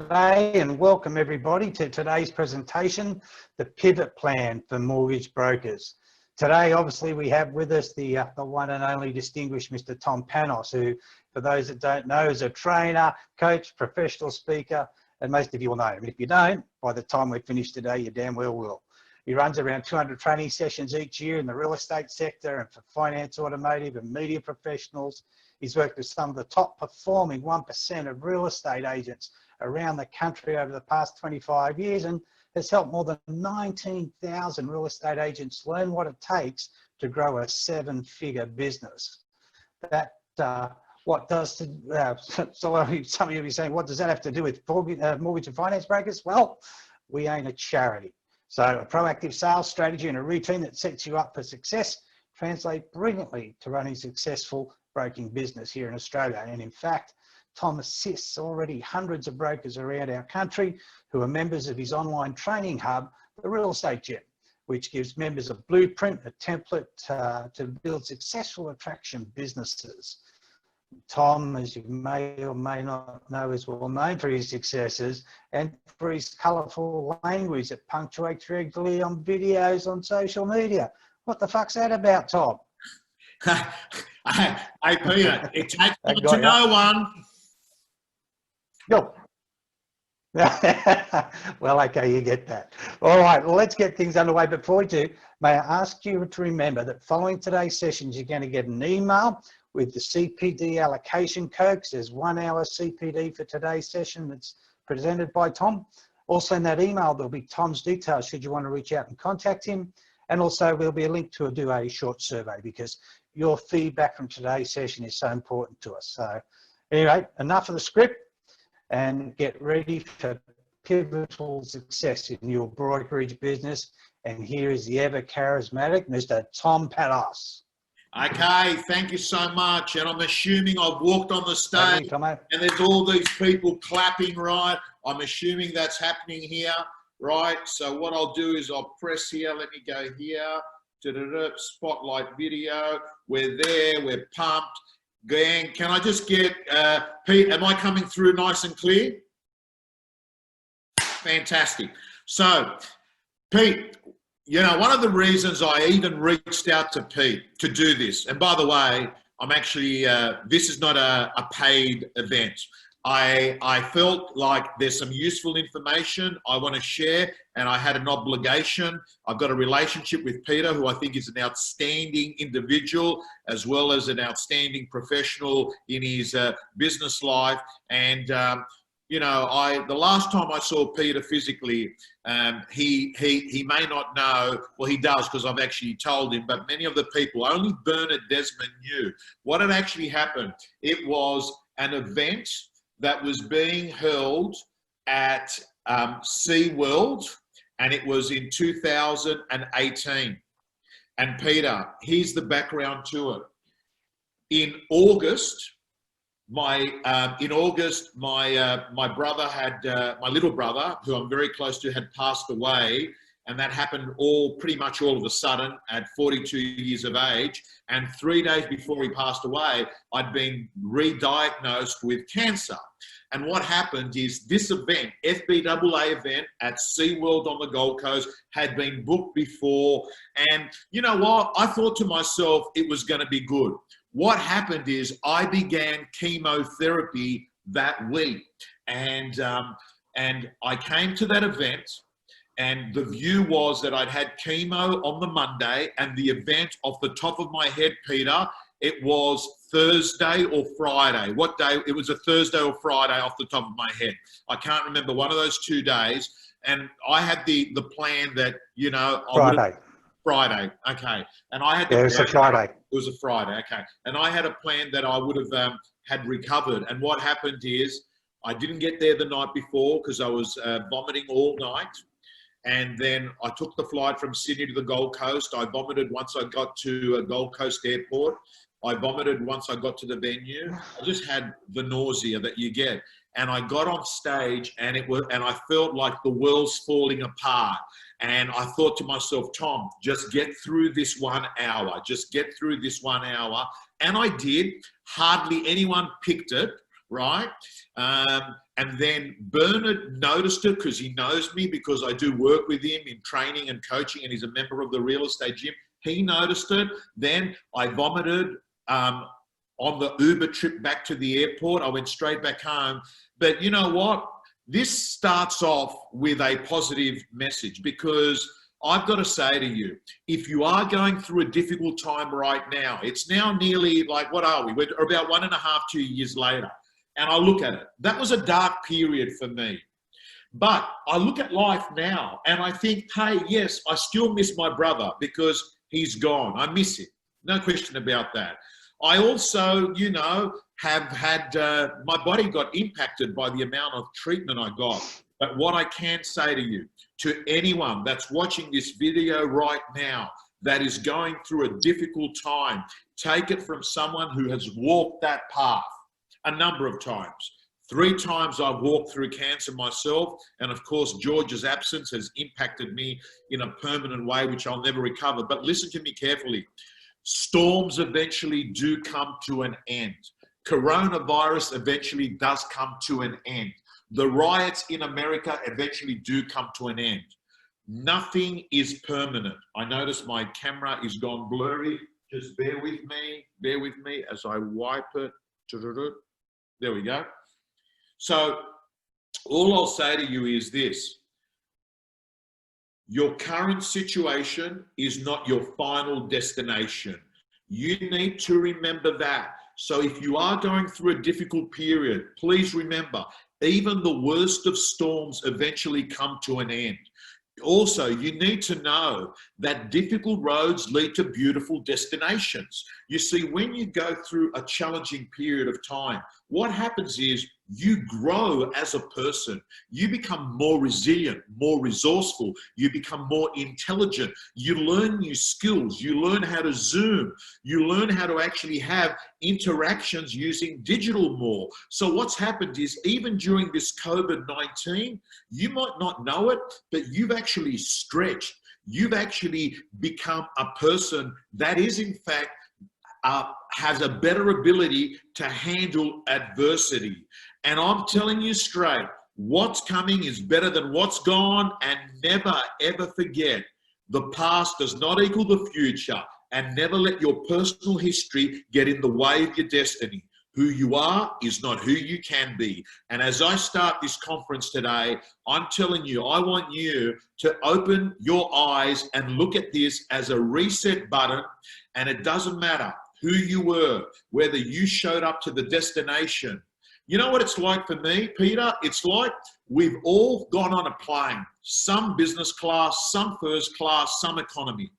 today and welcome everybody to today's presentation, the pivot plan for mortgage brokers. Today, obviously, we have with us the one and only distinguished Mr. Tom Panos, who, for those that don't know, is a trainer, coach, professional speaker, and most of you will know him. If you don't, by the time we finish today, you damn well will. He runs around 200 training sessions each year in the real estate sector and for finance, automotive, and media professionals. He's worked with some of the top performing 1% of real estate agents around the country over the past 25 years and has helped more than 19,000 real estate agents learn what it takes to grow a seven-figure business. That what does so some of you will be saying, what does that have to do with mortgage and finance brokers? Well, we ain't a charity. So a proactive sales strategy and a routine that sets you up for success translate brilliantly to running successful broking business here in Australia. And in fact, Tom assists already hundreds of brokers around our country who are members of his online training hub, the Real Estate Gym, which gives members a blueprint, a template to build successful attraction businesses. Tom, as you may or may not know, is well known for his successes and for his colourful language that punctuates regularly on videos on social media. What the fuck's that about, Tom? Hey, Peter, it takes one to know one. Go. Well, okay, you get that. All right, well, let's get things underway. Before we do, may I ask you to remember that following today's sessions, you're going to get an email with the CPD allocation code. There's 1 hour CPD for today's session that's presented by Tom. Also in that email, there'll be Tom's details should you want to reach out and contact him. And also there'll be a link to do a short survey because your feedback from today's session is so important to us. So anyway, enough of the script and get ready for pivotal success in your brokerage business. And here is the ever charismatic Mr. Tom Panos. Okay, thank you so much. And I'm assuming I've walked on the stage and there's all these people clapping, right? I'm assuming that's happening here, right? So what I'll do is I'll press here. Let me go here. Spotlight video. We're there. We're pumped. Gang, can I just get, Pete, am I coming through nice and clear? Fantastic. So, Pete, you know, one of the reasons I even reached out to Pete to do this, and by the way, I'm actually, this is not a paid event. I felt like there's some useful information I want to share, and I had an obligation. I've got a relationship with Peter, who I think is an outstanding individual, as well as an outstanding professional in his business life. And you know, the last time I saw Peter physically, he may not know, well, he does because I've actually told him, but many of the people, only Bernard Desmond knew what had actually happened. It was an event that was being held at SeaWorld, and it was in 2018. And Peter, here's the background to it. In August, my brother had, my little brother, who I'm very close to, had passed away. And that happened pretty much all of a sudden at 42 years of age. And 3 days before he passed away, I'd been re-diagnosed with cancer. And what happened is this event, FBAA event at SeaWorld on the Gold Coast, had been booked before. And you know what? I thought to myself, it was going to be good. What happened is I began chemotherapy that week. And I came to that event. And the view was that I'd had chemo on the Monday, and the event, off the top of my head, Peter, it was Thursday or Friday. What day? It was a Thursday or Friday off the top of my head. I can't remember one of those 2 days. And I had the plan that, you know, Friday, okay. And I had it was a Friday. It was a Friday, okay. And I had a plan that I would have had recovered. And what happened is I didn't get there the night before because I was vomiting all night. And then I took the flight from Sydney to the Gold Coast. I vomited once I got to Gold Coast Airport. I vomited once I got to the venue. I just had the nausea that you get. And I got on stage and I felt like the world's falling apart. And I thought to myself, Tom, just get through this 1 hour. Just get through this 1 hour. And I did. Hardly anyone picked it, right? And then Bernard noticed it because he knows me, because I do work with him in training and coaching, and he's a member of the real estate gym. He noticed it. Then I vomited on the Uber trip back to the airport. I went straight back home. But you know what? This starts off with a positive message, because I've got to say to you, if you are going through a difficult time right now, it's now nearly like, what are we? We're about 1.5, 2 years later. And I look at it. That was a dark period for me. But I look at life now and I think, hey, yes, I still miss my brother because he's gone. I miss him. No question about that. I also, you know, have had, my body got impacted by the amount of treatment I got. But what I can say to you, to anyone that's watching this video right now that is going through a difficult time, take it from someone who has walked that path a number of times. 3 times I've walked through cancer myself, and of course George's absence has impacted me in a permanent way which I'll never recover. But listen to me carefully. Storms eventually do come to an end. Coronavirus eventually does come to an end. The riots in America eventually do come to an end. Nothing is permanent. I notice my camera is gone blurry. Just bear with me as I wipe it. There we go. So all I'll say to you is this. Your current situation is not your final destination. You need to remember that. So if you are going through a difficult period, please remember, even the worst of storms eventually come to an end. Also, you need to know that difficult roads lead to beautiful destinations. You see, when you go through a challenging period of time, what happens is you grow as a person. You become more resilient, more resourceful. You become more intelligent. You learn new skills. You learn how to Zoom. You learn how to actually have interactions using digital more. So what's happened is, even during this COVID-19, you might not know it, but you've actually stretched. You've actually become a person that is, in fact, has a better ability to handle adversity. And I'm telling you straight, what's coming is better than what's gone. And never, ever forget, the past does not equal the future. And never let your personal history get in the way of your destiny. Who you are is not who you can be. And as I start this conference today, I'm telling you, I want you to open your eyes and look at this as a reset button. And it doesn't matter who you were, whether you showed up to the destination. You know what it's like for me, Peter? It's like we've all gone on a plane, some business class, some first class, some economy.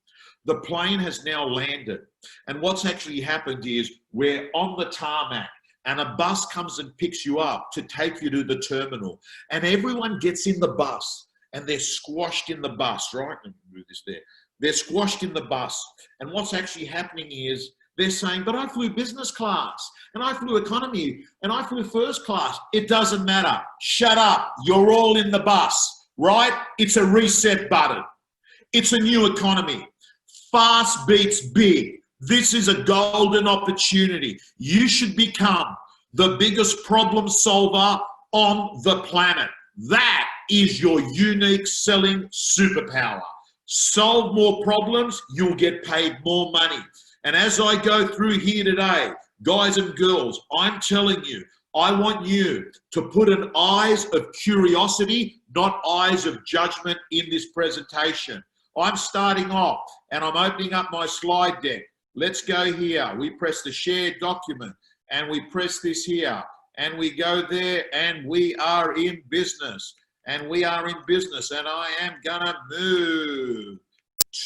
The plane has now landed. And what's actually happened is we're on the tarmac and a bus comes and picks you up to take you to the terminal. And everyone gets in the bus and they're squashed in the bus, right? Let me move this there. They're squashed in the bus. And what's actually happening is they're saying, but I flew business class and I flew economy and I flew first class. It doesn't matter. Shut up. You're all in the bus, right? It's a reset button. It's a new economy. Fast beats big. This is a golden opportunity. You should become the biggest problem solver on the planet. That is your unique selling superpower. Solve more problems, you'll get paid more money. And as I go through here today, guys and girls, I'm telling you, I want you to put an eyes of curiosity, not eyes of judgment in this presentation. I'm starting off and I'm opening up my slide deck. Let's go here. We press the shared document and we press this here and we go there and we are in business. And we are in business, and I am gonna move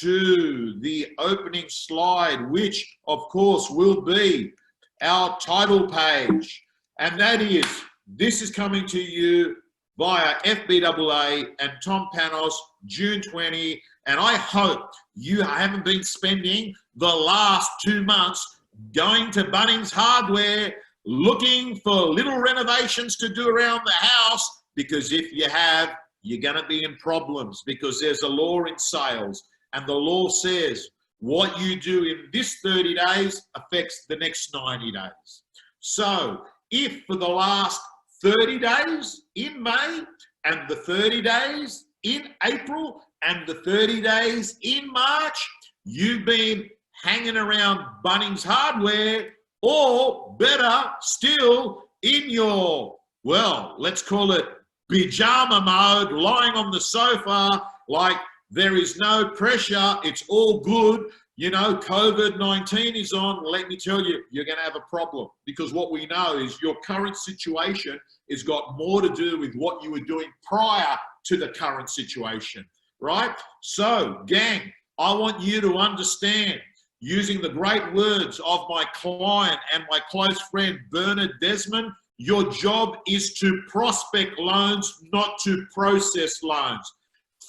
to the opening slide, which of course will be our title page. And that is, this is coming to you via FBAA and Tom Panos, June 20. And I hope you haven't been spending the last 2 months going to Bunnings Hardware looking for little renovations to do around the house. Because if you have, you're going to be in problems, because there's a law in sales, and the law says what you do in this 30 days affects the next 90 days. So if for the last 30 days in May, and the 30 days in April, and the 30 days in March, you've been hanging around Bunnings Hardware, or better still, in your, well, let's call it pajama mode, lying on the sofa like there is no pressure, it's all good. You know, COVID-19 is on. Let me tell you, you're going to have a problem, because what we know is your current situation has got more to do with what you were doing prior to the current situation, right? So, gang, I want you to understand, using the great words of my client and my close friend, Bernard Desmond, your job is to prospect loans, not to process loans.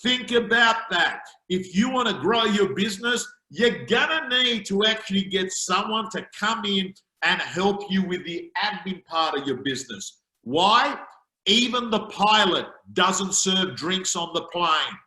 Think about that. If you want to grow your business, you're gonna need to actually get someone to come in and help you with the admin part of your business. Why? Even the pilot doesn't serve drinks on the plane.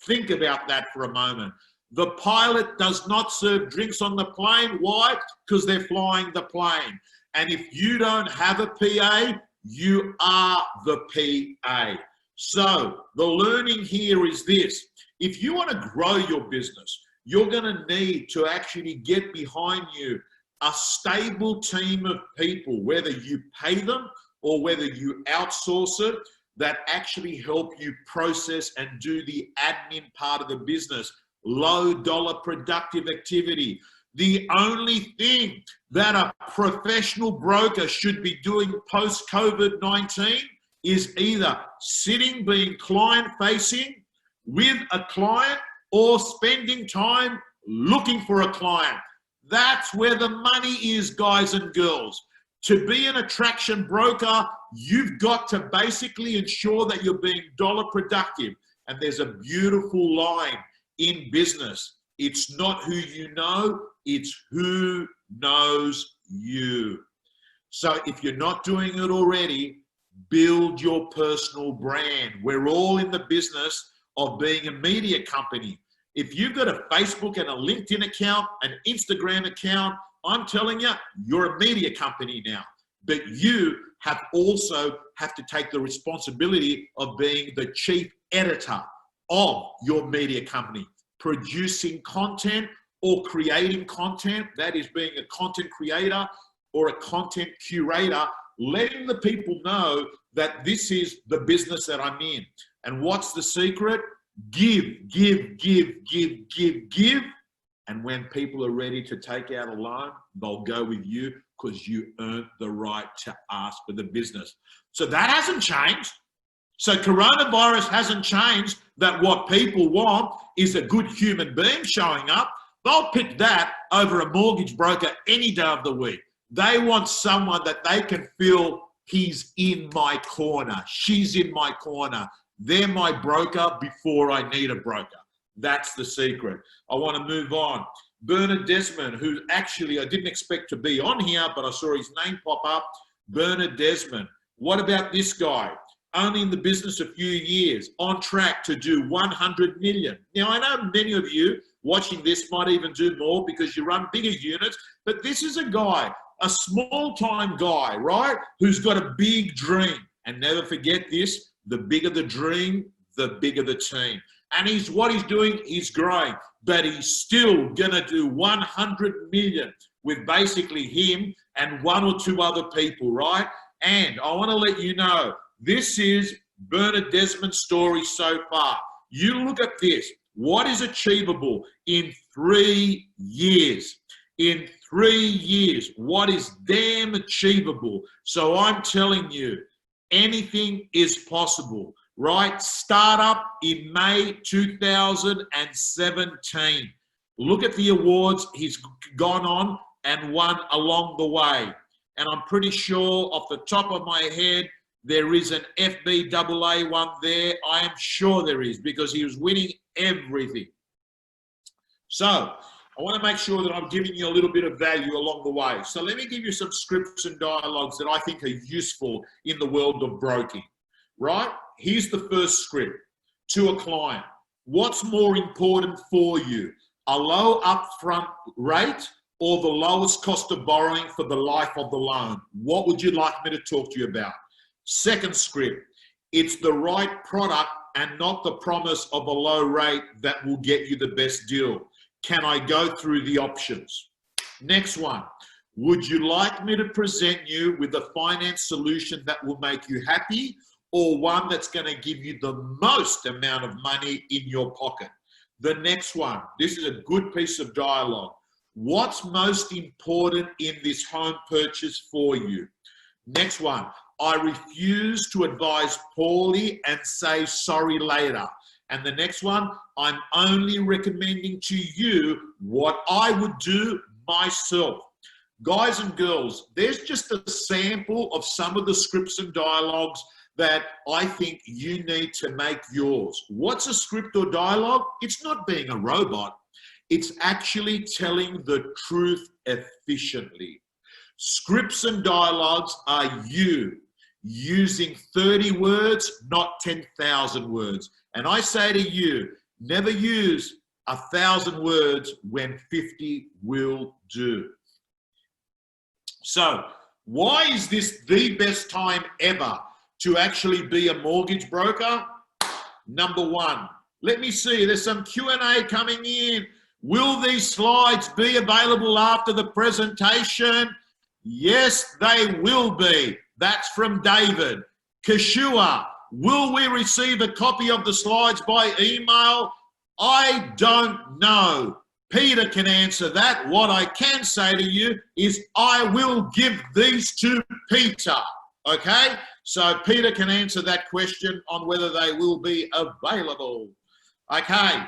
Think about that for a moment. The pilot does not serve drinks on the plane. Why? Because they're flying the plane. And if you don't have a PA, you are the PA. So the learning here is this. If you want to grow your business, you're going to need to actually get behind you a stable team of people, whether you pay them or whether you outsource it, that actually help you process and do the admin part of the business. Low dollar productive activity. The only thing that a professional broker should be doing post-COVID-19 is either sitting, being client-facing with a client, or spending time looking for a client. That's where the money is, guys and girls. To be an attraction broker, you've got to basically ensure that you're being dollar productive. And there's a beautiful line in business. It's not who you know, it's who knows you. So if you're not doing it already, build your personal brand. We're all in the business of being a media company. If you've got a Facebook and a LinkedIn account, an Instagram account, I'm telling you, you're a media company now. But you have to take the responsibility of being the chief editor of your media company, producing content or creating content, that is being a content creator or a content curator, letting the people know that this is the business that I'm in. And what's the secret? Give. And when people are ready to take out a loan, they'll go with you because you earned the right to ask for the business. So that hasn't changed. So coronavirus hasn't changed that what people want is a good human being showing up. They'll pick that over a mortgage broker any day of the week. They want someone that they can feel he's in my corner, she's in my corner. They're my broker before I need a broker. That's the secret. I want to move on. Bernard Desmond, who actually I didn't expect to be on here, but I saw his name pop up. Bernard Desmond. What about this guy? Only in the business a few years, on track to do 100 million. Now, I know many of you watching this might even do more because you run bigger units, but this is a guy, a small-time guy, right, who's got a big dream. And never forget this, the bigger the dream, the bigger the team. And what he's doing, he's growing, but he's still gonna do 100 million with basically him and one or two other people, right? And I wanna let you know, this is Bernard Desmond's story so far. You look at this, what is achievable in 3 years? In 3 years, what is damn achievable? So I'm telling you, anything is possible, right? Startup in May 2017. Look at the awards he's gone on and won along the way. And I'm pretty sure off the top of my head, there is an FBAA one there. I am sure there is because he was winning everything. So I want to make sure that I'm giving you a little bit of value along the way. So let me give you some scripts and dialogues that I think are useful in the world of broking, right? Here's the first script to a client. What's more important for you? A low upfront rate or the lowest cost of borrowing for the life of the loan? What would you like me to talk to you about? Second script, it's the right product and not the promise of a low rate that will get you the best deal. Can I go through the options? Next one, would you like me to present you with a finance solution that will make you happy, or one that's going to give you the most amount of money in your pocket? The next one, this is a good piece of dialogue. What's most important in this home purchase for you? Next one, I refuse to advise poorly and say sorry later. And the next one, I'm only recommending to you what I would do myself. Guys and girls, there's just a sample of some of the scripts and dialogues that I think you need to make yours. What's a script or dialogue? It's not being a robot. It's actually telling the truth efficiently. Scripts and dialogues are you using 30 words, not 10,000 words. And I say to you, never use 1,000 words when 50 will do. So, why is this the best time ever to actually be a mortgage broker? Number one, let me see, there's some Q&A coming in. Will these slides be available after the presentation? Yes, they will be. That's from David. Kashua, will we receive a copy of the slides by email? I don't know. Peter can answer that. What I can say to you is I will give these to Peter, okay? So Peter can answer that question on whether they will be available. Okay,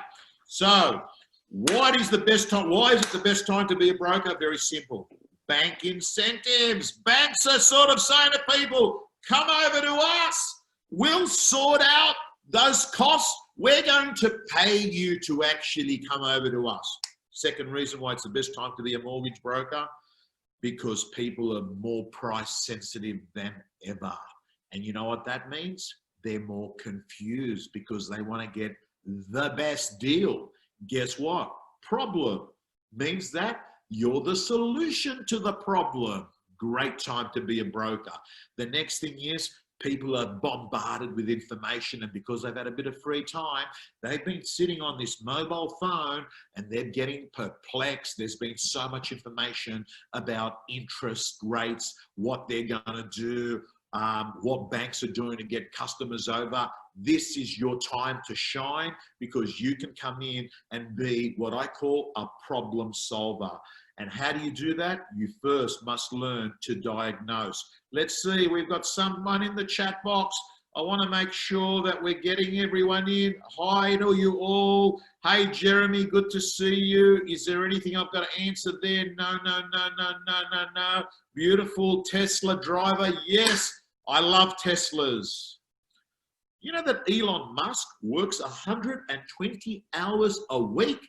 so what is the best time? Why is it the best time to be a broker? Very simple. Bank incentives. Banks are sort of saying to people, come over to us. We'll sort out those costs. We're going to pay you to actually come over to us. Second reason why it's the best time to be a mortgage broker, because people are more price sensitive than ever. And you know what that means? They're more confused because they want to get the best deal. Guess what? Problem means that you're the solution to the problem. Great time to be a broker. The next thing is people are bombarded with information, and because they've had a bit of free time, they've been sitting on this mobile phone and they're getting perplexed. There's been so much information about interest rates, what they're going to do, what banks are doing to get customers over. This is your time to shine, because you can come in and be what I call a problem solver. And how do you do that? You first must learn to diagnose. Let's see, we've got someone in the chat box. I want to make sure that we're getting everyone in. Hi to you all. Hey, Jeremy, good to see you. Is there anything I've got to answer there? No. Beautiful Tesla driver. Yes, I love Teslas. You know that Elon Musk works 120 hours a week?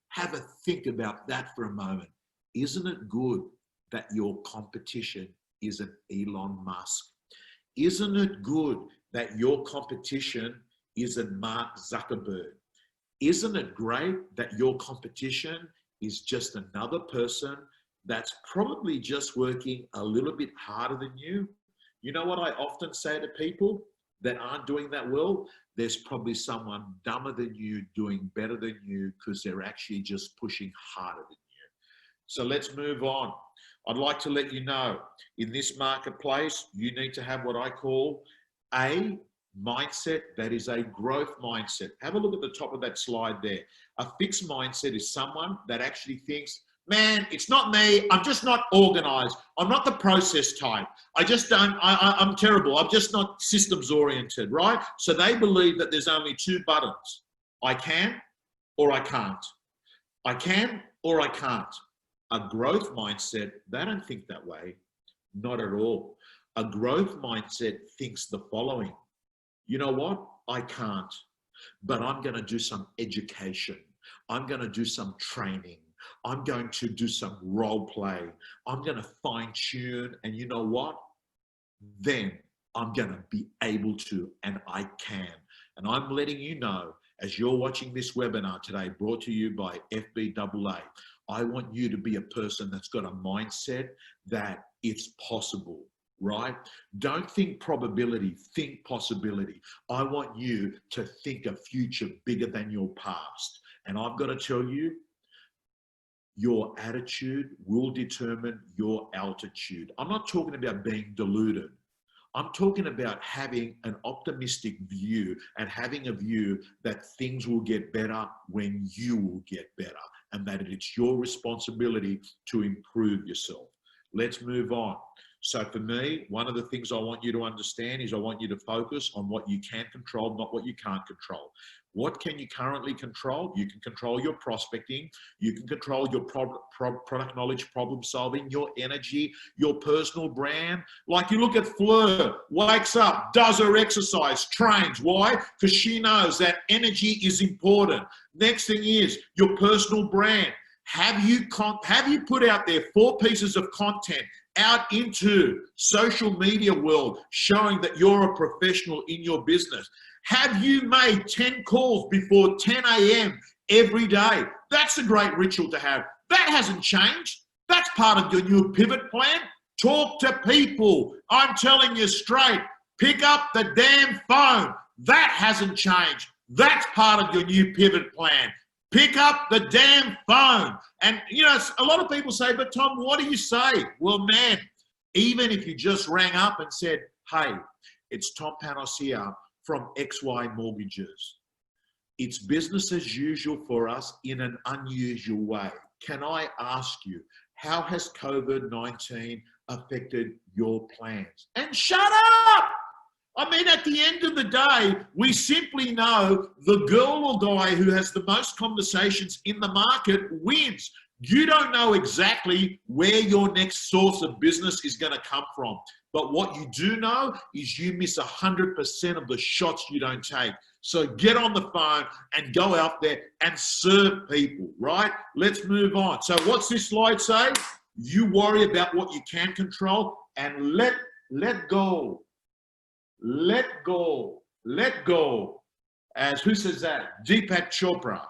Have a think about that for a moment. Isn't it good that your competition isn't Elon Musk? Isn't it good that your competition isn't Mark Zuckerberg? Isn't it great that your competition is just another person that's probably just working a little bit harder than you? You know what I often say to people that aren't doing that well? There's probably someone dumber than you doing better than you, because they're actually just pushing harder than you. So let's move on. I'd like to let you know, in this marketplace, you need to have what I call a mindset that is a growth mindset. Have a look at the top of that slide there. A fixed mindset is someone that actually thinks, man, it's not me. I'm just not organized. I'm not the process type. I'm terrible. I'm just not systems oriented, right? So they believe that there's only two buttons. I can or I can't. I can or I can't. A growth mindset, they don't think that way. Not at all. A growth mindset thinks the following. You know what? I can't, but I'm going to do some education. I'm going to do some training. I'm going to do some role play. I'm going to fine tune. And you know what? Then I'm going to be able to, and I can. And I'm letting you know, as you're watching this webinar today, brought to you by FBAA, I want you to be a person that's got a mindset that it's possible. right? Don't think probability, think possibility. I want you to think a future bigger than your past. And I've got to tell you, your attitude will determine your altitude. I'm not talking about being deluded. I'm talking about having an optimistic view and having a view that things will get better when you will get better, and that it's your responsibility to improve yourself. Let's move on. So for me, one of the things I want you to understand is I want you to focus on what you can control, not what you can't control. What can you currently control? You can control your prospecting. You can control your product knowledge, problem solving, your energy, your personal brand. Like you look at Fleur, wakes up, does her exercise, trains. Why? Because she knows that energy is important. Next thing is your personal brand. Have you put out there 4 pieces of content out into social media world showing that you're a professional in your business? Have you made 10 calls before 10 a.m. every day? That's a great ritual to have. That hasn't changed. That's part of your new pivot plan. Talk to people. I'm telling you straight, pick up the damn phone. That hasn't changed. That's part of your new pivot plan. Pick up the damn phone. And, you know, a lot of people say, but Tom, what do you say? Well, man, even if you just rang up and said, hey, it's Tom Panos here from XY Mortgages. It's business as usual for us in an unusual way. Can I ask you, how has COVID-19 affected your plans? And shut up! I mean, at the end of the day, we simply know the girl or guy who has the most conversations in the market wins. You don't know exactly where your next source of business is going to come from. But what you do know is you miss 100% of the shots you don't take. So get on the phone and go out there and serve people, right? Let's move on. So what's this slide say? You worry about what you can control and let go. Let go. Let go. As who says that? Deepak Chopra.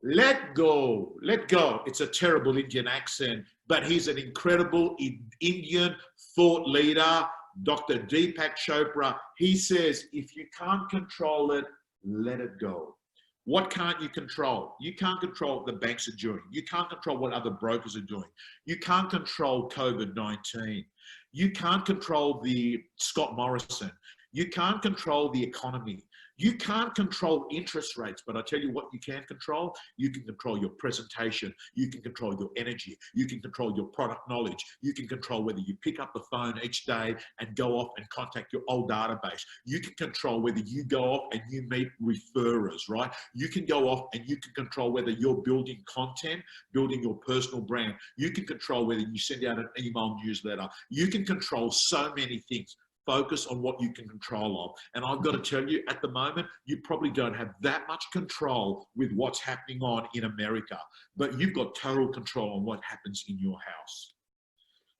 Let go. Let go. It's a terrible Indian accent, but he's an incredible Indian thought leader, Dr. Deepak Chopra. He says, if you can't control it, let it go. What can't you control? You can't control what the banks are doing. You can't control what other brokers are doing. You can't control COVID-19. You can't control the Scott Morrison. You can't control the economy. You can't control interest rates, but I tell you what you can control. You can control your presentation. You can control your energy. You can control your product knowledge. You can control whether you pick up the phone each day and go off and contact your old database. You can control whether you go off and you meet referrers, right? You can go off and you can control whether you're building content, building your personal brand. You can control whether you send out an email newsletter. You can control so many things. Focus on what you can control of. And I've got to tell you, at the moment, you probably don't have that much control with what's happening on in America, but you've got total control on what happens in your house.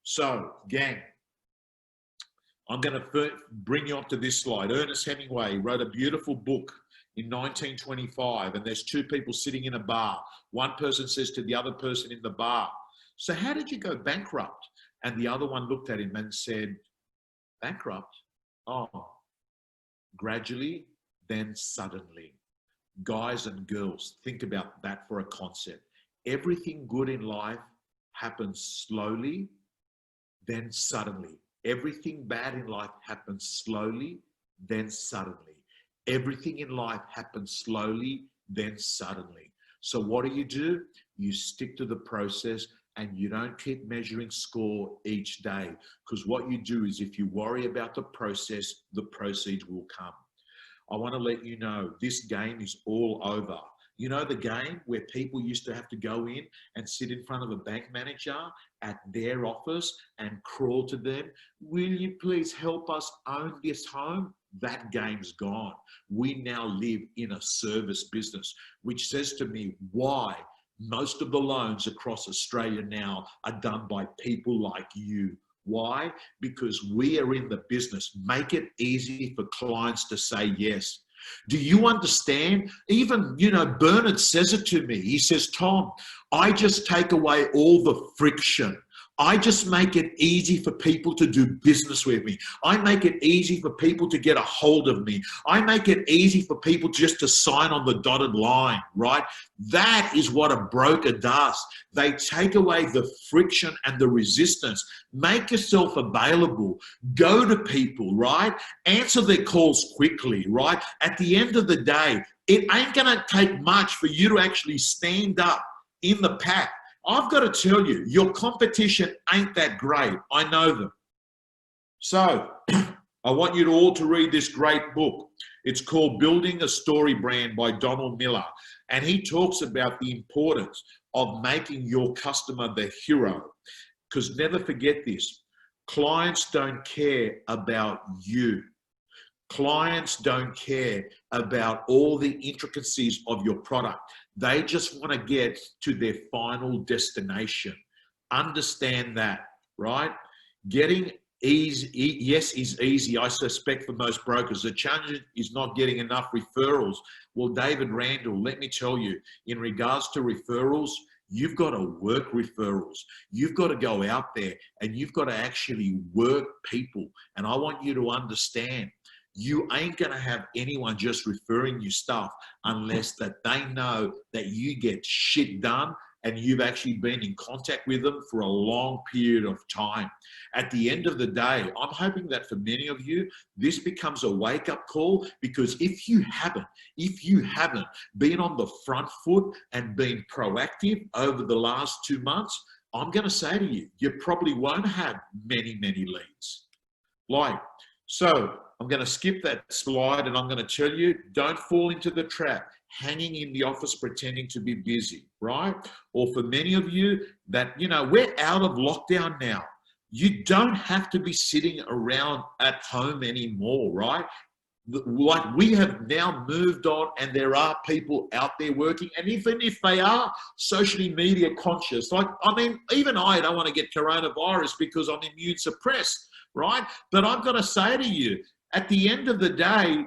So, gang, I'm going to bring you up to this slide. Ernest Hemingway wrote a beautiful book in 1925, and there's 2 people sitting in a bar. One person says to the other person in the bar, so how did you go bankrupt? And the other one looked at him and said, bankrupt? Oh, gradually, then suddenly. Guys and girls, think about that for a concept. Everything good in life happens slowly, then suddenly. Everything bad in life happens slowly, then suddenly. Everything in life happens slowly, then suddenly. So what do? You stick to the process and you don't keep measuring score each day, because what you do is if you worry about the process, the proceeds will come. I want to let you know this game is all over. You know the game where people used to have to go in and sit in front of a bank manager at their office and crawl to them, will you please help us own this home? That game's gone. We now live in a service business, which says to me, why? Most of the loans across Australia now are done by people like you. Why? Because we are in the business. Make it easy for clients to say yes. Do you understand? Even, Bernard says it to me. He says, Tom, I just take away all the friction. I just make it easy for people to do business with me. I make it easy for people to get a hold of me. I make it easy for people just to sign on the dotted line, right? That is what a broker does. They take away the friction and the resistance. Make yourself available. Go to people, right? Answer their calls quickly, right? At the end of the day, it ain't going to take much for you to actually stand up in the pack. I've got to tell you, your competition ain't that great. I know them. So I want you all to read this great book. It's called Building a Story Brand by Donald Miller. And he talks about the importance of making your customer the hero. Because never forget this, clients don't care about you. Clients don't care about all the intricacies of your product. They just want to get to their final destination. Understand that, right? Getting easy, yes, is easy, I suspect, for most brokers. The challenge is not getting enough referrals. Well, David Randall, let me tell you, in regards to referrals, you've got to work referrals. You've got to go out there and you've got to actually work people. And I want you to understand, you ain't going to have anyone just referring you stuff unless that they know that you get shit done and you've actually been in contact with them for a long period of time. At the end of the day, I'm hoping that for many of you, this becomes a wake-up call, because if you haven't been on the front foot and been proactive over the last 2 months, I'm going to say to you, you probably won't have many leads. So I'm going to skip that slide and I'm going to tell you, don't fall into the trap hanging in the office pretending to be busy, right? Or for many of you that, we're out of lockdown now. You don't have to be sitting around at home anymore, right? Like, we have now moved on and there are people out there working, and even if they are socially media conscious, even I don't want to get coronavirus because I'm immune suppressed, right? But I've got to say to you, at the end of the day,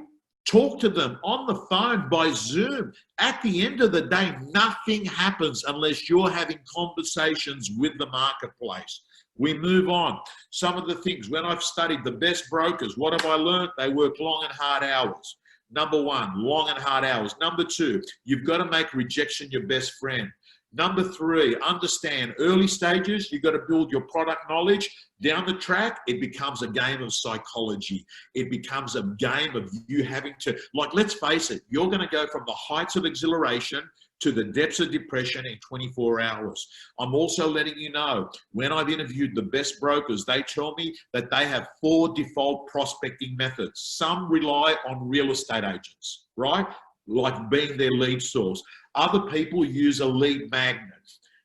talk to them on the phone, by Zoom. At the end of the day, nothing happens unless you're having conversations with the marketplace. We move on. Some of the things, when I've studied the best brokers, what have I learned? They work long and hard hours. Number one, long and hard hours. Number two, you've got to make rejection your best friend. Number three, understand early stages, you've got to build your product knowledge. Down the track, it becomes a game of psychology. It becomes a game of you having to, let's face it, you're going to go from the heights of exhilaration to the depths of depression in 24 hours. I'm also letting you know, when I've interviewed the best brokers, they tell me that they have 4 default prospecting methods. Some rely on real estate agents, right? Like being their lead source. Other people use a lead magnet.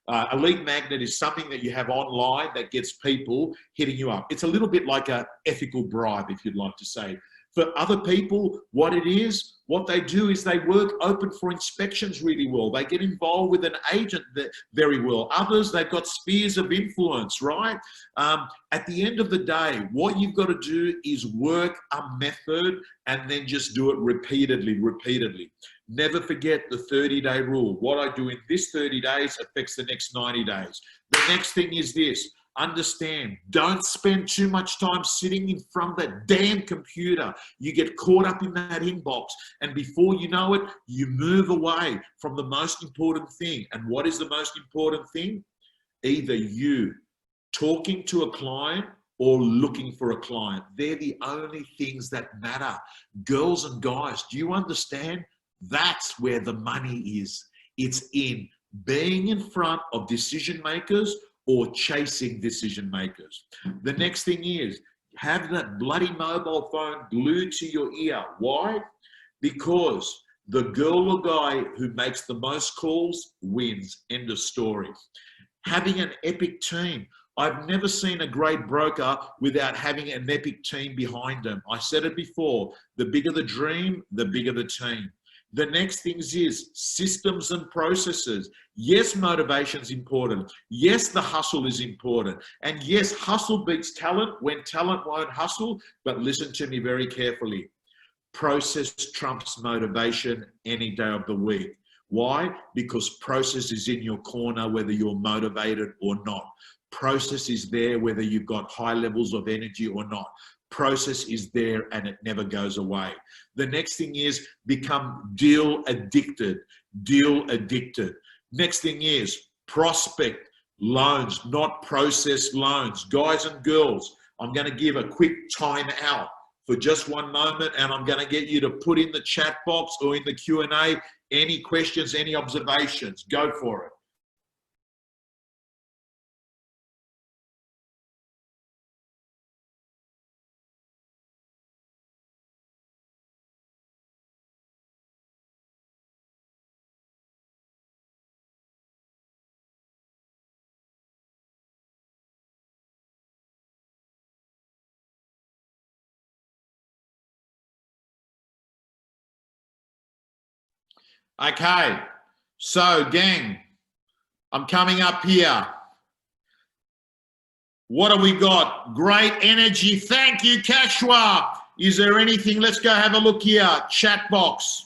A lead magnet is something that you have online that gets people hitting you up. It's a little bit like an ethical bribe, if you'd like to say. For other people, what they do is they work open for inspections really well. They get involved with an agent very well. Others, they've got spheres of influence, right? At the end of the day, what you've got to do is work a method and then just do it repeatedly. Never forget the 30-day rule. What I do in this 30 days affects the next 90 days. The next thing is this. Understand, don't spend too much time sitting in front of that damn computer. You get caught up in that inbox, and before you know it, you move away from the most important thing. And what is the most important thing? Either you talking to a client or looking for a client. They're the only things that matter. Girls and guys, do you understand? That's where the money is. It's in being in front of decision makers or chasing decision makers. The next thing is, have that bloody mobile phone glued to your ear. Why? Because the girl or guy who makes the most calls wins. End of story. Having an epic team. I've never seen a great broker without having an epic team behind them. I said it before, the bigger the dream, the bigger the team. The next thing is systems and processes. Yes, motivation is important. Yes, the hustle is important. And yes, hustle beats talent when talent won't hustle. But listen to me very carefully. Process trumps motivation any day of the week. Why? Because process is in your corner whether you're motivated or not. Process is there whether you've got high levels of energy or not. Process is there and it never goes away. The next thing is become deal addicted. Deal addicted. Next thing is prospect loans, not process loans. Guys and girls, I'm going to give a quick time out for just one moment, and I'm going to get you to put in the chat box or in the Q&A any questions, any observations. Go for it. Okay, so gang, I'm coming up here. What have we got? Great energy. Thank you, Kashwa. Is there anything? Let's go have a look here. Chat box.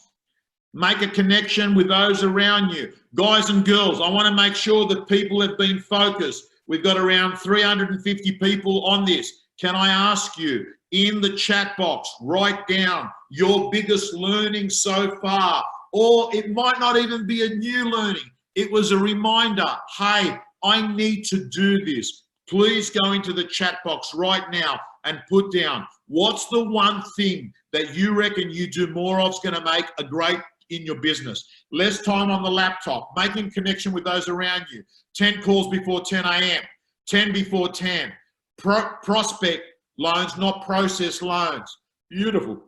Make a connection with those around you. Guys and girls, I want to make sure that people have been focused. We've got around 350 people on this. Can I ask you, in the chat box, write down your biggest learning so far? Or it might not even be a new learning. It was a reminder, hey, I need to do this. Please go into the chat box right now and put down, what's the one thing that you reckon you do more of is going to make a great in your business? Less time on the laptop, making connection with those around you, 10 calls before 10 a.m., 10 before 10, prospect loans, not process loans. Beautiful.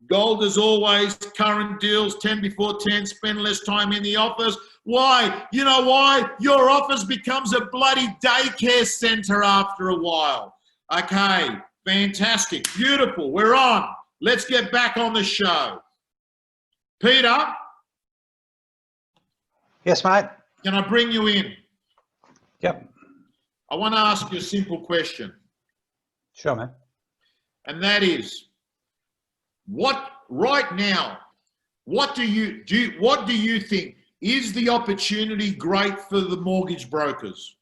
Gold as always, current deals, 10 before 10, spend less time in the office. Why? You know why? Your office becomes a bloody daycare center after a while. Okay, fantastic, beautiful, we're on. Let's get back on the show. Peter? Yes, mate. Can I bring you in? Yep. I want to ask you a simple question. Sure, mate. And that is, what right now, what do you think is the opportunity great for the mortgage brokers?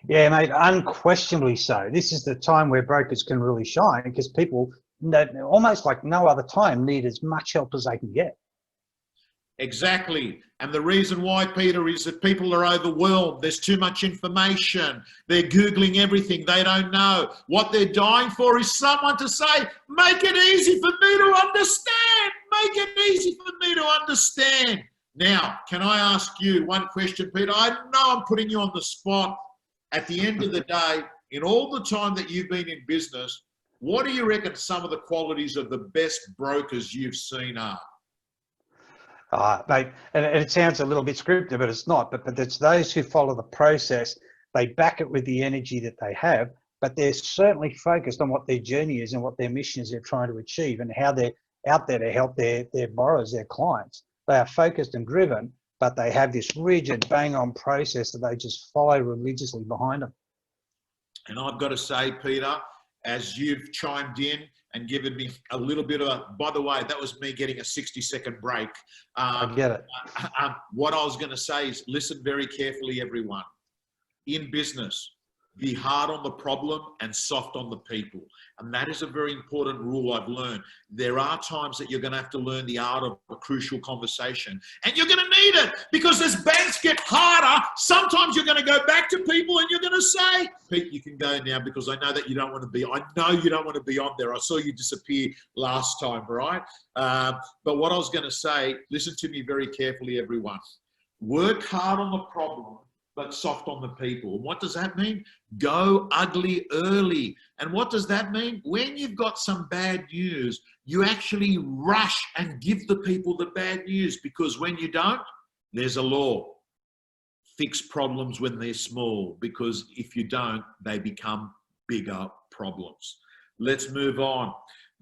Yeah, mate, unquestionably so. This is the time where brokers can really shine because people, almost like no other time, need as much help as they can get. Exactly. And the reason why, Peter, is that people are overwhelmed. There's too much information. They're Googling everything. They don't know. What they're dying for is someone to say, make it easy for me to understand. Make it easy for me to understand. Now, can I ask you one question, Peter? I know I'm putting you on the spot. At the end of the day, in all the time that you've been in business, what do you reckon some of the qualities of the best brokers you've seen are? Mate, and it sounds a little bit scripted, but it's not. But it's those who follow the process. They back it with the energy that they have, but they're certainly focused on what their journey is and what their mission is they're trying to achieve and how they're out there to help their borrowers, their clients. They are focused and driven, but they have this rigid, bang-on process that they just follow religiously behind them. And I've got to say, Peter, as you've chimed in and given me a little bit of a, by the way, that was me getting a 60-second break. I get it. What I was going to say is listen very carefully, everyone. In business, be hard on the problem and soft on the people. And that is a very important rule I've learned. There are times that you're going to have to learn the art of a crucial conversation. And you're going to need it because as banks get harder, sometimes you're going to go back to people and you're going to say, Pete, you can go now because I know that you don't want to be, I know you don't want to be on there. I saw you disappear last time, right? But what I was going to say, listen to me very carefully, everyone. Work hard on the problem, but soft on the people. And what does that mean? Go ugly early. And what does that mean? When you've got some bad news, you actually rush and give the people the bad news, because when you don't, there's a law. Fix problems when they're small, because if you don't, they become bigger problems. Let's move on.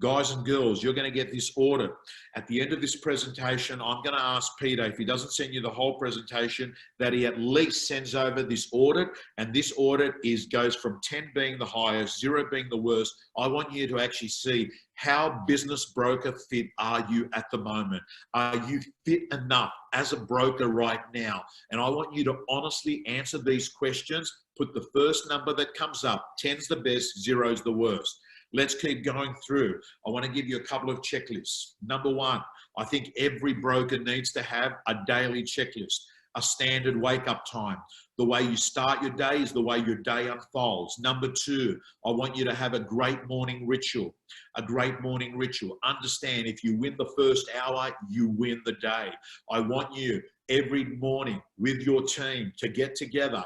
Guys and girls, you're going to get this audit. At the end of this presentation, I'm going to ask Peter, if he doesn't send you the whole presentation, that he at least sends over this audit. And this audit goes from 10 being the highest, 0 being the worst. I want you to actually see how business broker fit are you at the moment. Are you fit enough as a broker right now? And I want you to honestly answer these questions. Put the first number that comes up. 10's the best, 0's the worst. Let's keep going through. I want to give you a couple of checklists. Number 1, I think every broker needs to have a daily checklist, a standard wake-up time. The way you start your day is the way your day unfolds. Number 2, I want you to have a great morning ritual. A great morning ritual. Understand, if you win the first hour, you win the day. I want you every morning with your team to get together.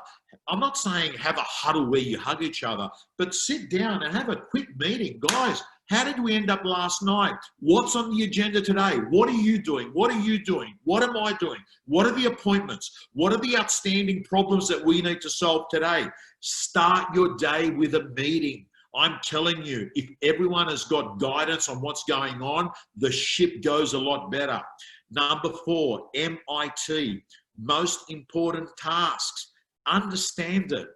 I'm not saying have a huddle where you hug each other, but sit down and have a quick meeting. Guys, how did we end up last night? What's on the agenda today? What are you doing? What are you doing? What am I doing? What are the appointments? What are the outstanding problems that we need to solve today? Start your day with a meeting. I'm telling you, if everyone has got guidance on what's going on, the ship goes a lot better. Number 4, MIT, most important tasks. Understand it.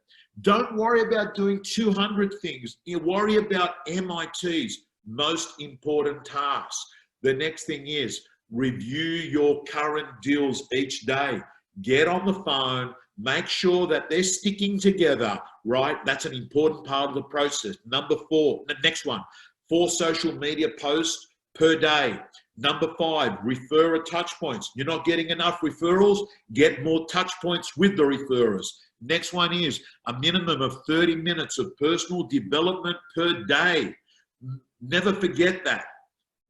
Don't worry about doing 200 things. You worry about MIT's most important tasks. The next thing is review your current deals each day. Get on the phone. Make sure that they're sticking together, right? That's an important part of the process. Number 4, the next one, 4 social media posts per day. Number 5, referrer touch points. You're not getting enough referrals, get more touch points with the referrers. Next one is a minimum of 30 minutes of personal development per day. Never forget that.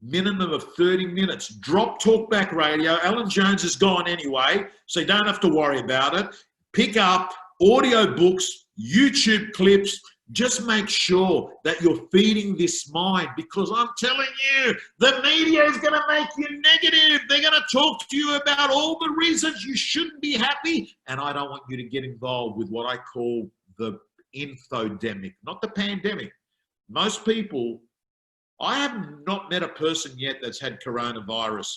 Minimum of 30 minutes. Drop talkback radio. Alan Jones is gone anyway, so you don't have to worry about it. Pick up audio books, YouTube clips. Just make sure that you're feeding this mind, because I'm telling you, the media is going to make you negative. They're going to talk to you about all the reasons you shouldn't be happy. And I don't want you to get involved with what I call the infodemic, not the pandemic. Most people, I have not met a person yet that's had coronavirus,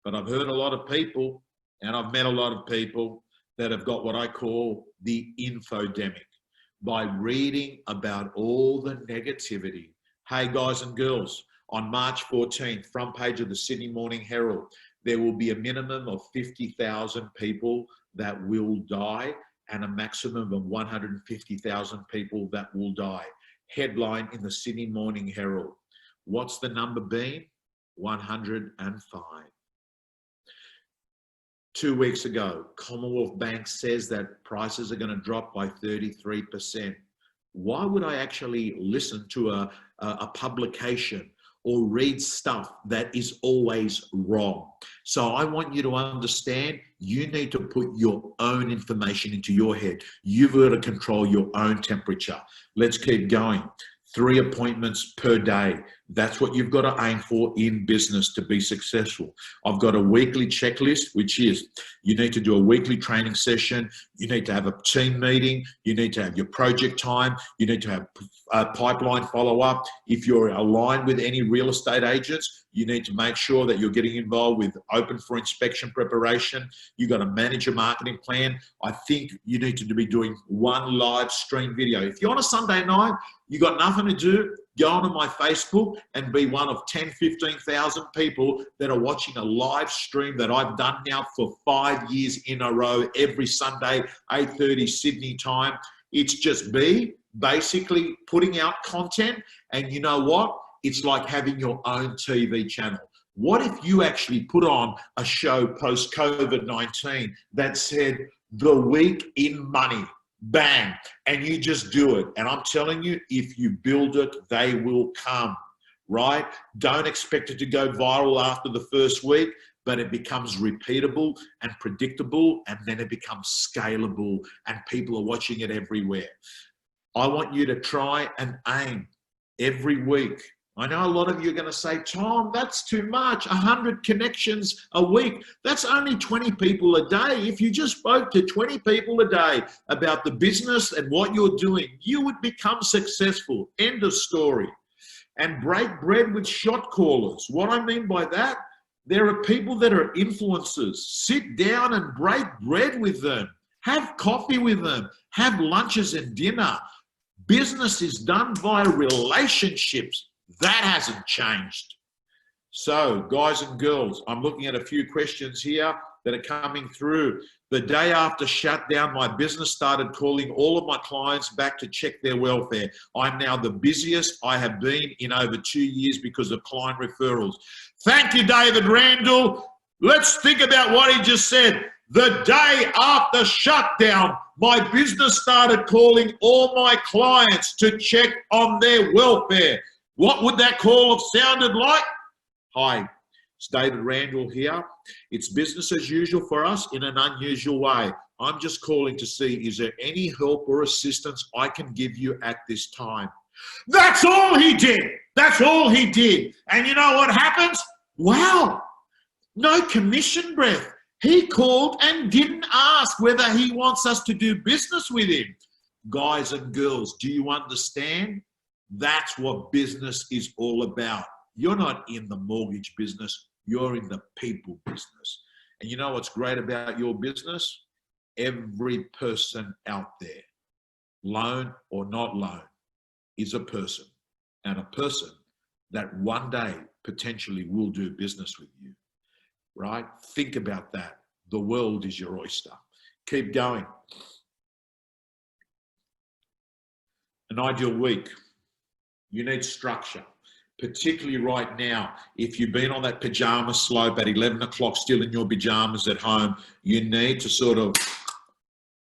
but I've heard a lot of people and I've met a lot of people that have got what I call the infodemic. By reading about all the negativity. Hey guys and girls, on March 14th, front page of the Sydney Morning Herald, there will be a minimum of 50,000 people that will die and a maximum of 150,000 people that will die. Headline in the Sydney Morning Herald. What's the number been? 105. 2 weeks ago, Commonwealth Bank says that prices are going to drop by 33%. Why would I actually listen to a publication or read stuff that is always wrong? So I want you to understand, you need to put your own information into your head. You've got to control your own temperature. Let's keep going. 3 appointments per day. That's what you've got to aim for in business to be successful. I've got a weekly checklist, which is you need to do a weekly training session. You need to have a team meeting. You need to have your project time. You need to have a pipeline follow-up. If you're aligned with any real estate agents, you need to make sure that you're getting involved with open for inspection preparation. You've got to manage your marketing plan. I think you need to be doing 1 live stream video. If you're on a Sunday night, you got nothing to do, go onto my Facebook and be one of 10, 15,000 people that are watching a live stream that I've done now for 5 years in a row, every Sunday, 8:30 Sydney time. It's just basically putting out content. And you know what? It's like having your own TV channel. What if you actually put on a show post-COVID-19 that said, The Week in Money? Bang, and you just do it. And I'm telling you, if you build it, they will come, right? Don't expect it to go viral after the first week, but it becomes repeatable and predictable, and then it becomes scalable, and people are watching it everywhere. I want you to try and aim every week. I know a lot of you are going to say, Tom, that's too much. 100 connections a week. That's only 20 people a day. If you just spoke to 20 people a day about the business and what you're doing, you would become successful. End of story. and break bread with shot callers. What I mean by that, there are people that are influencers. Sit down and break bread with them. Have coffee with them. Have lunches and dinner. Business is done via relationships. That hasn't changed. So, guys and girls, I'm looking at a few questions here that are coming through. The day after shutdown, my business started calling all of my clients back to check their welfare. I'm now the busiest I have been in over 2 years because of client referrals. Thank you, David Randall. Let's think about what he just said. The day after shutdown, my business started calling all my clients to check on their welfare. What would that call have sounded like? Hi, it's David Randall here. It's business as usual for us in an unusual way. I'm just calling to see, is there any help or assistance I can give you at this time? That's all he did. That's all he did. And you know what happens? Wow, no commission breath. He called and didn't ask whether he wants us to do business with him. Guys and girls, do you understand? That's what business is all about. You're not in the mortgage business. You're in the people business. And you know what's great about your business? Every person out there, loan or not loan, is a person, and a person that one day potentially will do business with you, right? Think about that. The world is your oyster. Keep going. An ideal week. You need structure. Particularly right now, if you've been on that pajama slope at 11 o'clock still in your pajamas at home, you need to sort of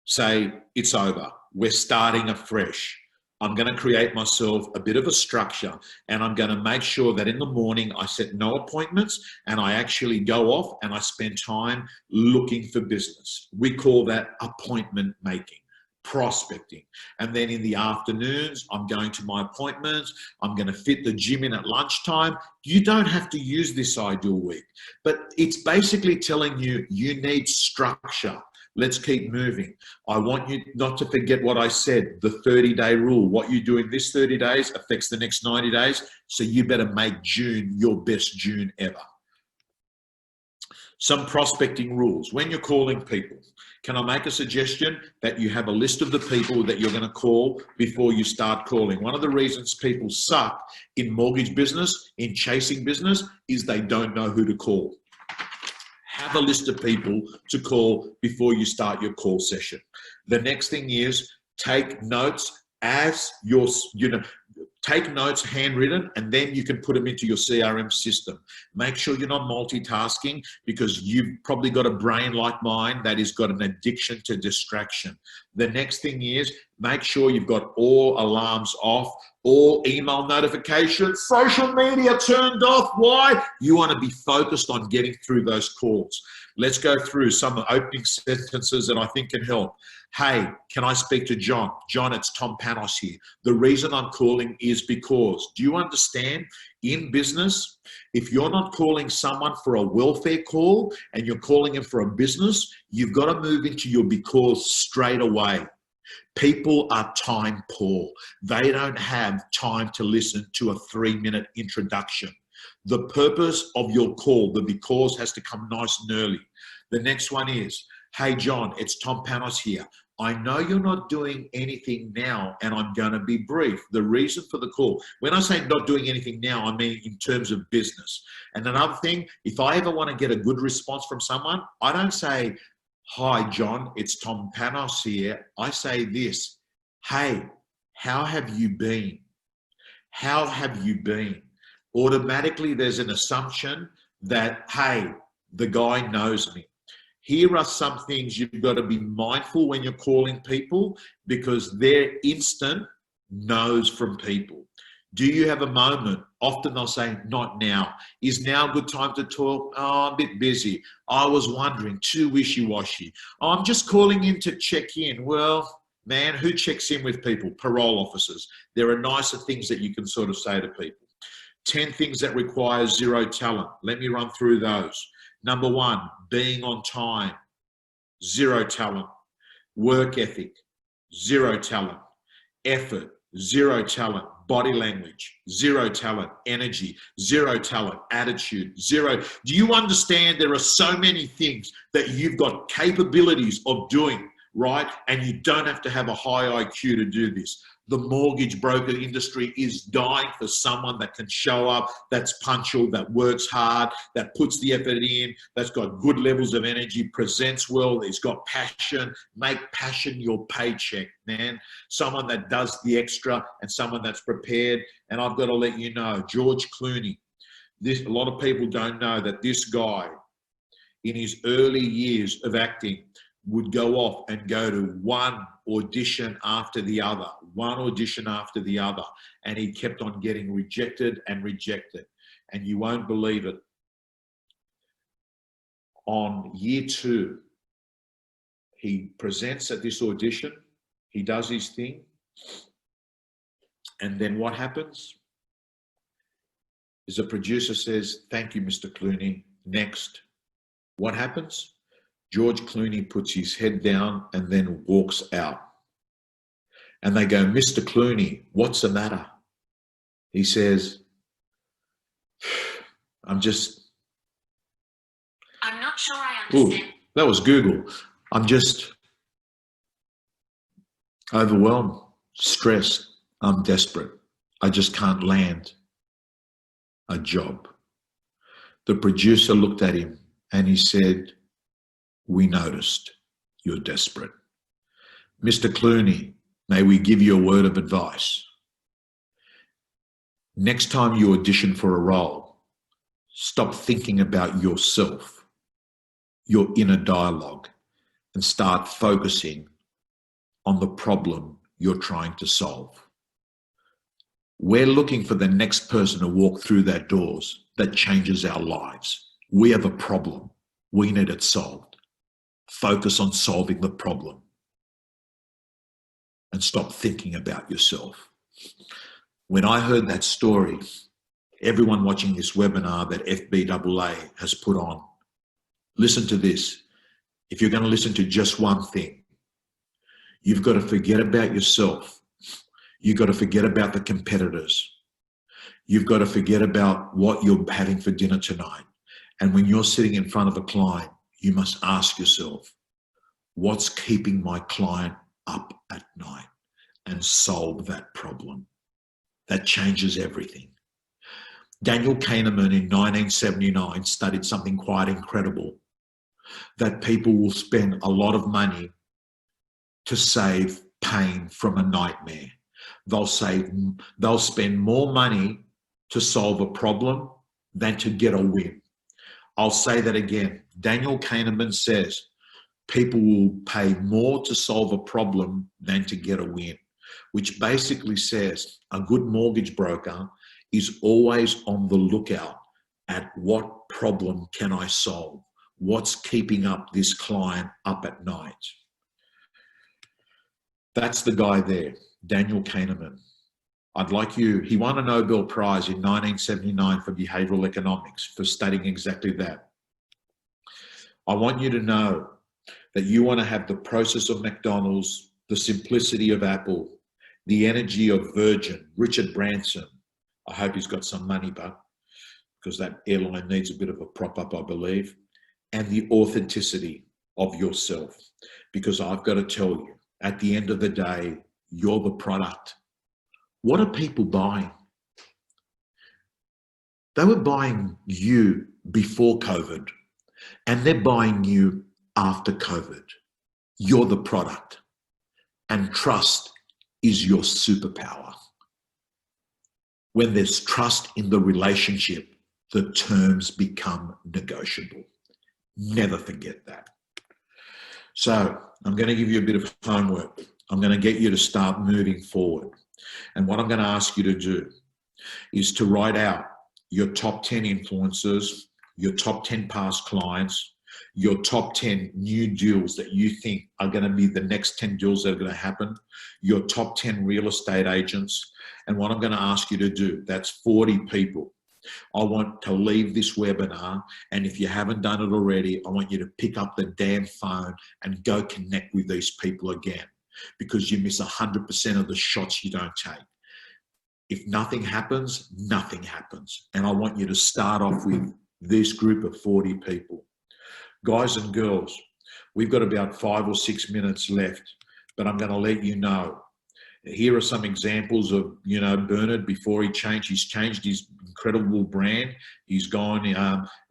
say, it's over. We're starting afresh. I'm going to create myself a bit of a structure, and I'm going to make sure that in the morning I set no appointments and I actually go off and I spend time looking for business. We call that appointment making. Prospecting. And then in the afternoons, I'm going to my appointments. I'm going to fit the gym in at lunchtime. You don't have to use this ideal week, but it's basically telling you, you need structure. Let's keep moving. I want you not to forget what I said, the 30-day rule. What you do in this 30 days affects the next 90 days. So you better make June your best June ever. Some prospecting rules. When you're calling people, can I make a suggestion that you have a list of the people that you're going to call before you start calling? One of the reasons people suck in mortgage business, in chasing business, is they don't know who to call. Have a list of people to call before you start your call session. The next thing is take notes as your, take notes handwritten, and then you can put them into your CRM system. Make sure you're not multitasking, because you've probably got a brain like mine that has got an addiction to distraction. The next thing is make sure you've got all alarms off, all email notifications, social media turned off. Why? You want to be focused on getting through those calls. Let's go through some opening sentences that I think can help. Hey, can I speak to John? John, it's Tom Panos here. The reason I'm calling is because, do you understand, in business, if you're not calling someone for a welfare call and you're calling him for a business, you've got to move into your because straight away. People are time poor. They don't have time to listen to a 3-minute introduction. The purpose of your call, the because, has to come nice and early. The next one is, hey John, it's Tom Panos here. I know you're not doing anything now, and I'm going to be brief. The reason for the call, when I say not doing anything now, I mean in terms of business. And another thing, if I ever want to get a good response from someone, I don't say, hi John, it's Tom Panos here. I say this, hey, how have you been? How have you been? Automatically there's an assumption that, hey, the guy knows me. Here are some things you've got to be mindful when you're calling people, because they're instant no's from people. Do you have a moment? Often they'll say, not now. Is now a good time to talk? Oh, I'm a bit busy. I was wondering, too wishy-washy. Oh, I'm just calling in to check in. Well, man, who checks in with people? Parole officers. There are nicer things that you can sort of say to people. 10 things that require zero talent. Let me run through those. Number 1, being on time, 0 talent. Work ethic, 0 talent. Effort, 0 talent. body language, zero talent, energy, zero talent, attitude, zero. Do you understand there are so many things that you've got capabilities of doing, right? And you don't have to have a high IQ to do this. The mortgage broker industry is dying for someone that can show up, that's punctual, that works hard, that puts the effort in, that's got good levels of energy, presents well, he's got passion. Make passion your paycheck, man. Someone that does the extra and someone that's prepared. And I've got to let you know, George Clooney, a lot of people don't know that this guy, in his early years of acting, would go off and go to one audition after the other, and he kept on getting rejected and rejected. And you won't believe it. On year 2, he presents at this audition, he does his thing, and then what happens is the producer says, "Thank you, Mr. Clooney, next." What happens? George Clooney puts his head down and then walks out. And they go, "Mr. Clooney, what's the matter?" He says, I'm not sure I understand. Ooh, that was Google. I'm just overwhelmed, stressed. I'm desperate. I just can't land a job. The producer looked at him and he said, "We noticed you're desperate. Mr. Clooney, may we give you a word of advice? Next time you audition for a role, stop thinking about yourself, your inner dialogue, and start focusing on the problem you're trying to solve. We're looking for the next person to walk through that doors that changes our lives. We have a problem. We need it solved. Focus on solving the problem and stop thinking about yourself." When I heard that story, everyone watching this webinar that FBAA has put on, listen to this. If you're going to listen to just one thing, you've got to forget about yourself. You've got to forget about the competitors. You've got to forget about what you're having for dinner tonight. And when you're sitting in front of a client, you must ask yourself, what's keeping my client up at night? And solve that problem. That changes everything. Daniel Kahneman in 1979 studied something quite incredible, that people will spend a lot of money to save pain from a nightmare. They'll spend more money to solve a problem than to get a win. I'll say that again. Daniel Kahneman says people will pay more to solve a problem than to get a win, which basically says a good mortgage broker is always on the lookout at what problem can I solve? What's keeping up this client up at night? That's the guy there, Daniel Kahneman. He won a Nobel Prize in 1979 for behavioral economics for studying exactly that. I want you to know that you want to have the process of McDonald's, the simplicity of Apple, the energy of Virgin, Richard Branson. I hope he's got some money, but because that airline needs a bit of a prop up, I believe, and the authenticity of yourself. Because I've got to tell you, at the end of the day, you're the product. What are people buying? They were buying you before COVID, and they're buying you after COVID. You're the product, and trust is your superpower. When there's trust in the relationship, the terms become negotiable. Never forget that. So I'm going to give you a bit of homework. I'm going to get you to start moving forward. And what I'm going to ask you to do is to write out your top 10 influencers, your top 10 past clients, your top 10 new deals that you think are going to be the next 10 deals that are going to happen, your top 10 real estate agents. And what I'm going to ask you to do, that's 40 people. I want to leave this webinar, and if you haven't done it already, I want you to pick up the damn phone and go connect with these people again, because you miss 100% of the shots you don't take. If nothing happens, nothing happens. And I want you to start off with this group of 40 people. Guys and girls, we've got about 5 or 6 minutes left, but I'm going to let you know. Here are some examples of, Bernard before he's changed his incredible brand. He's gone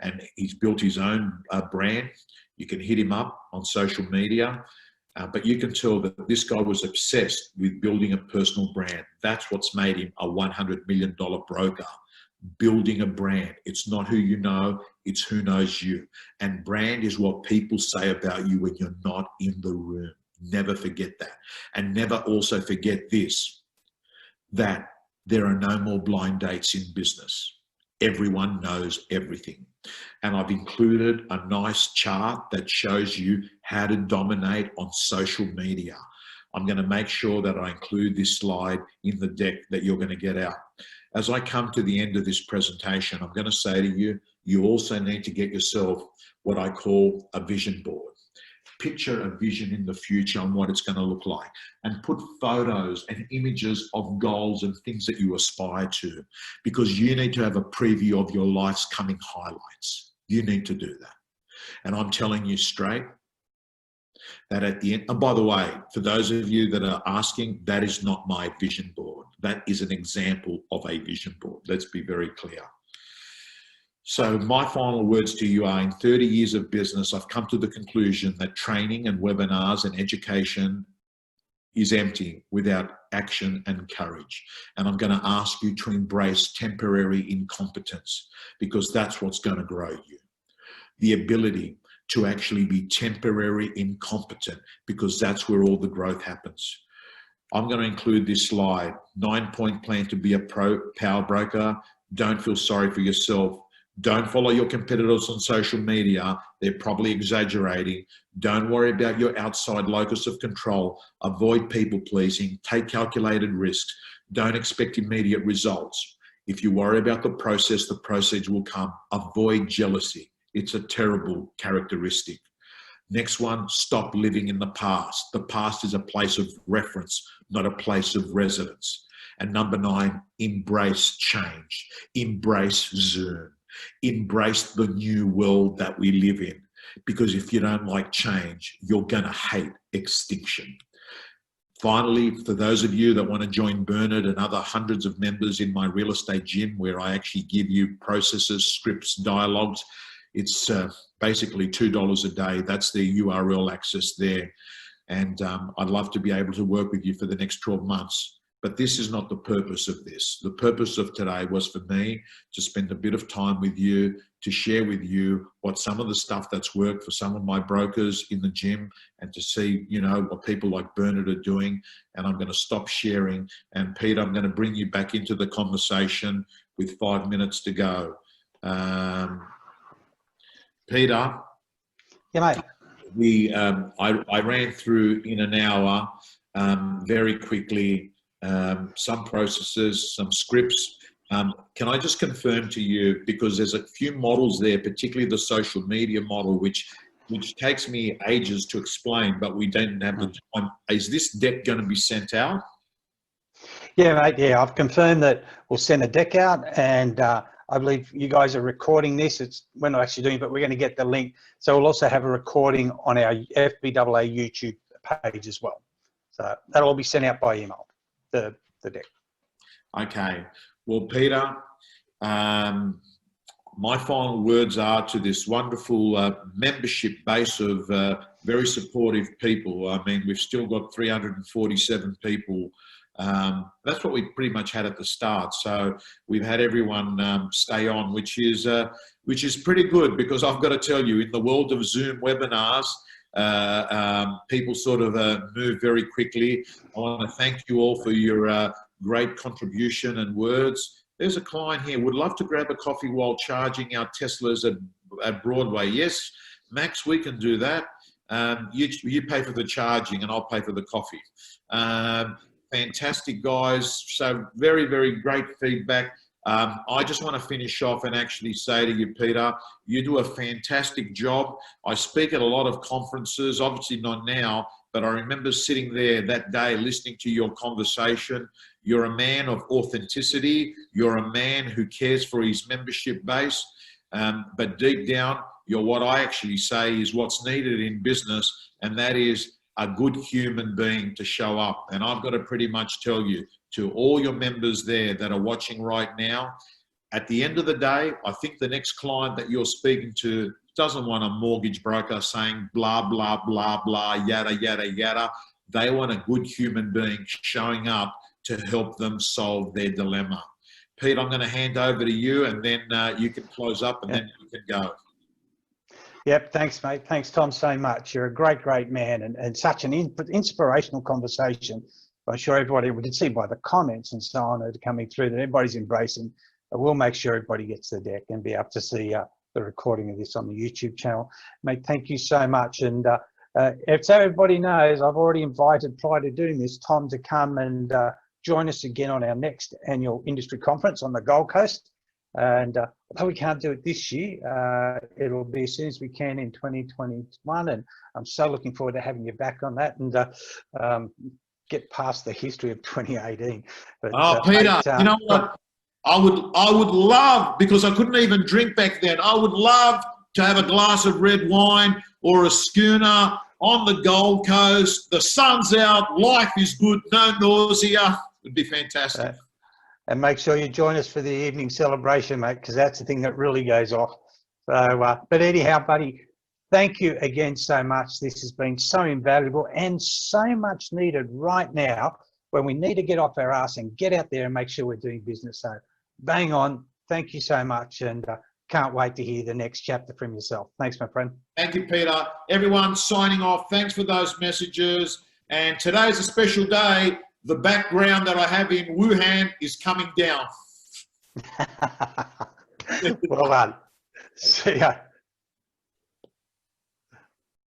and he's built his own brand. You can hit him up on social media, but you can tell that this guy was obsessed with building a personal brand. That's what's made him a $100 million broker. Building a brand. It's not who you know, it's who knows you. And brand is what people say about you when you're not in the room. Never forget that. And never also forget this, that there are no more blind dates in business. Everyone knows everything. And I've included a nice chart that shows you how to dominate on social media. I'm going to make sure that I include this slide in the deck that you're going to get out. As I come to the end of this presentation, I'm going to say to you, you also need to get yourself what I call a vision board. Picture a vision in the future on what it's going to look like, and put photos and images of goals and things that you aspire to, because you need to have a preview of your life's coming highlights. You need to do that. And I'm telling you straight that at the end, and by the way, for those of you that are asking, that is not my vision board. That is an example of a vision board. Let's be very clear. So my final words to you are, in 30 years of business, I've come to the conclusion that training and webinars and education is empty without action and courage. And I'm going to ask you to embrace temporary incompetence, because that's what's going to grow you. The ability to actually be temporary incompetent, because that's where all the growth happens. I'm going to include this slide, 9-point plan to be a power broker. Don't feel sorry for yourself. Don't follow your competitors on social media. They're probably exaggerating. Don't worry about your outside locus of control. Avoid people pleasing. Take calculated risks. Don't expect immediate results. If you worry about the process will come. Avoid jealousy. It's a terrible characteristic. Next one, stop living in the past. The past is a place of reference, not a place of residence. And number 9, embrace change. Embrace Zoom. Embrace the new world that we live in. Because if you don't like change, you're going to hate extinction. Finally, for those of you that want to join Bernard and other hundreds of members in my real estate gym, where I actually give you processes, scripts, dialogues, it's basically $2 a day. That's the URL access there. And I'd love to be able to work with you for the next 12 months. But this is not the purpose of this. The purpose of today was for me to spend a bit of time with you, to share with you what some of the stuff that's worked for some of my brokers in the gym, and to see, what people like Bernard are doing. And I'm going to stop sharing. And Peter, I'm going to bring you back into the conversation with 5 minutes to go. Peter? Yeah, mate. I ran through in an hour very quickly some processes, some scripts. Can I just confirm to you, because there's a few models there, particularly the social media model, which takes me ages to explain, but we don't have the time. Is this deck going to be sent out? Yeah, mate. Yeah, I've confirmed that we'll send a deck out, and I believe you guys are recording this. We're not actually doing it, but we're going to get the link. So we'll also have a recording on our FBAA YouTube page as well. So that'll all be sent out by email, the deck. Okay. Well, Peter, my final words are to this wonderful membership base of very supportive people. I mean, we've still got 347 people. That's what we pretty much had at the start. So we've had everyone stay on, which is pretty good, because I've got to tell you, in the world of Zoom webinars, people sort of move very quickly. I want to thank you all for your great contribution and words. There's a client here, would love to grab a coffee while charging our Teslas at Broadway. Yes, Max, we can do that. You pay for the charging and I'll pay for the coffee. Fantastic, guys. So very, very great feedback. I just want to finish off and actually say to you, Peter, you do a fantastic job. I speak at a lot of conferences, obviously not now, but I remember sitting there that day listening to your conversation. You're a man of authenticity. You're a man who cares for his membership base. But deep down, you're what I actually say is what's needed in business, and that is a good human being to show up. And I've got to pretty much tell you, to all your members there that are watching right now, at the end of the day, I think the next client that you're speaking to doesn't want a mortgage broker saying blah, blah, blah, blah, yada, yada, yada. They want a good human being showing up to help them solve their dilemma. Pete, I'm going to hand over to you, and then you can close up, and then you can go. Yep, thanks, mate. Thanks, Tom, so much. You're a great, great man, and such an inspirational conversation. I'm sure everybody, we can see by the comments and so on that are coming through that everybody's embracing. We'll make sure everybody gets the deck and be able to see the recording of this on the YouTube channel. Mate, thank you so much. And so everybody knows, I've already invited, prior to doing this, Tom to come and join us again on our next annual industry conference on the Gold Coast. And although we can't do it this year, it'll be as soon as we can in 2021. And I'm so looking forward to having you back on that and get past the history of 2018. But, Peter, you know what? I would love, because I couldn't even drink back then, I would love to have a glass of red wine or a schooner on the Gold Coast. The sun's out, life is good, no nausea. It'd be fantastic. And make sure you join us for the evening celebration, mate, because that's the thing that really goes off. So, but anyhow, buddy, thank you again so much. This has been so invaluable and so much needed right now when we need to get off our ass and get out there and make sure we're doing business. So bang on. Thank you so much, and can't wait to hear the next chapter from yourself. Thanks, my friend. Thank you, Peter. Everyone signing off. Thanks for those messages. And today's a special day. The background that I have in Wuhan is coming down. Well done. See ya.